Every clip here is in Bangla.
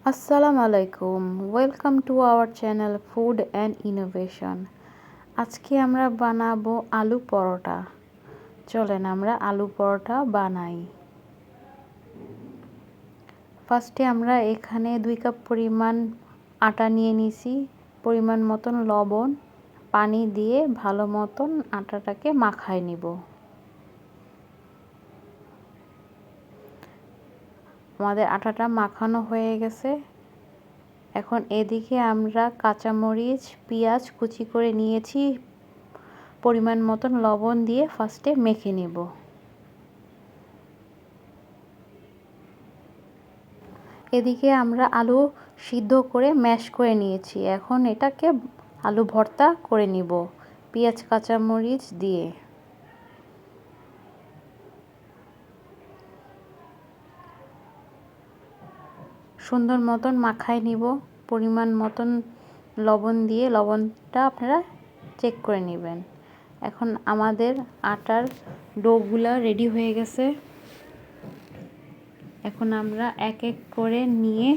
আসসালামু আলাইকুম, welcome to our channel food and innovation. আজকে আমরা বানাবো আলু পরোটা। চলেন আমরা আলু পরোটা বানাই। ফার্স্টে আমরা এখানে 2 কাপ পরিমাণ আটা নিয়ে নিছি, পরিমাণ মতন লবণ, পানি দিয়ে ভালো মতন আটাটাকে মাখায় নিব। আমাদের আটাটা মাখানো হয়ে গেছে। এখন এদিকে আমরা কাঁচামরিচ, পেঁয়াজ কুচি করে নিয়েছি, পরিমাণ মতন লবণ দিয়ে ফার্স্টে মেখে নেব। এদিকে আমরা আলু সিদ্ধ করে ম্যাশ করে নিয়েছি। এখন এটাকে আলু ভর্তা করে নিব পেঁয়াজ কাঁচামরিচ দিয়ে। সুন্দর মতন মাখায় নিব, পরিমাণ মতন লবণ দিয়ে, লবণটা আপনারা চেক করে নেবেন। এখন আমাদের আটার ডোগুলা রেডি হয়ে গেছে। এখন আমরা এক এক করে নিয়ে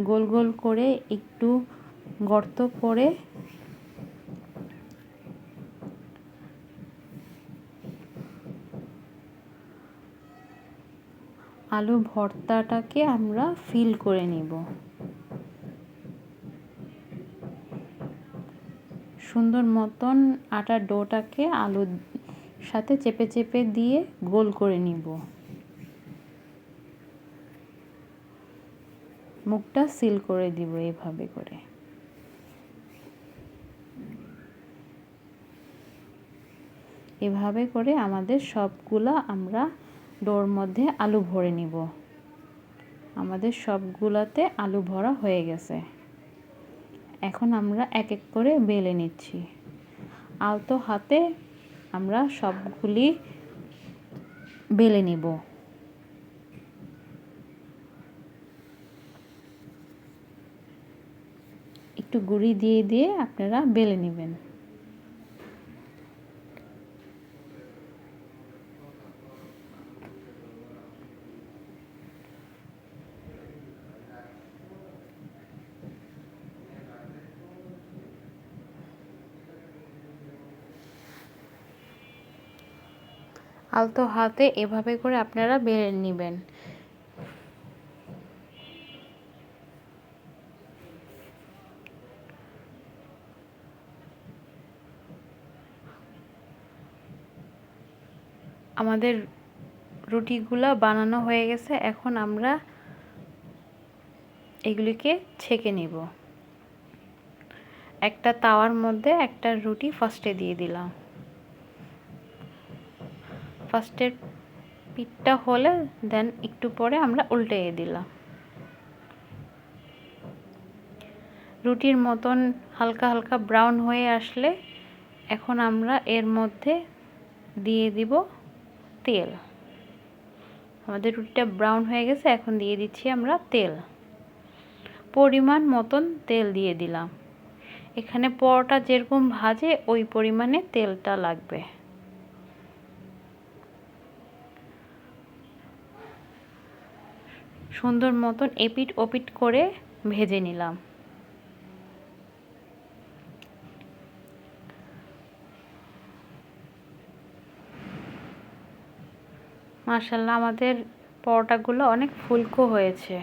গোল গোল করে একটু গর্ত করে আলু ভর্তাটাকে আমরা ফিল করে নিব। সুন্দর মতন আটার ডোটাকে আলুর সাথে চেপে চেপে দিয়ে গোল করে নিব। মুখটা সিল করে দিব এভাবে করে। এভাবে করে আমাদের সবগুলা আমরা ডোর মধ্যে আলু ভরে নিব। আমাদের সবগুলাতে আলু ভরা হয়ে গেছে। এখন আমরা এক এক করে বেলে নিচ্ছি। আলতো হাতে আমরা সবগুলি বেলে নিব। একটু গুঁড়ি দিয়ে দিয়ে আপনারা বেলে নেবেন। আলতো হাতে এভাবে করে আপনারা বেলে নেবেন। আমাদের রুটিগুলা বানানো হয়ে গেছে। এখন আমরা এগুলিকে ছেঁকে নিব। একটা তাওয়ার মধ্যে একটা রুটি ফার্স্টে দিয়ে দিলাম। ফার্স্টের পিঠটা হলে দেন একটু পরে আমরা উল্টিয়ে দিলাম। রুটির মতন হালকা হালকা ব্রাউন হয়ে আসলে এখন আমরা এর মধ্যে দিয়ে দিব তেল। আমাদের রুটিটা ব্রাউন হয়ে গেছে, এখন দিয়ে দিচ্ছি আমরা তেল। পরিমাণ মতন তেল দিয়ে দিলাম। এখানে পরোটা যেরকম ভাজে ওই পরিমাণে তেলটা লাগবে। সুন্দর মতন এপিট ওপিট করে ভেজে নিলাম। মাশাআল্লাহ, আমাদের পরোটাগুলো অনেক ফুলকো হয়েছে।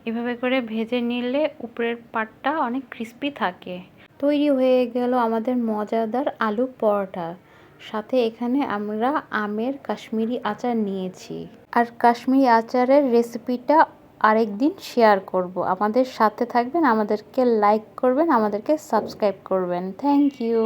এভাবে করে ভেজে নিলে উপরের পাটটা অনেক ক্রিস্পি থাকে। তৈরি হয়ে গেল আমাদের মজাদার আলু পরোটা। সাথে এখানে আমরা আমের কাশ্মীরি আচার নিয়েছি। আর কাশ্মীরি আচারের রেসিপিটা আরেকদিন শেয়ার করব। আমাদের সাথে থাকবেন, আমাদেরকে লাইক করবেন, আমাদেরকে সাবস্ক্রাইব করবেন। Thank you.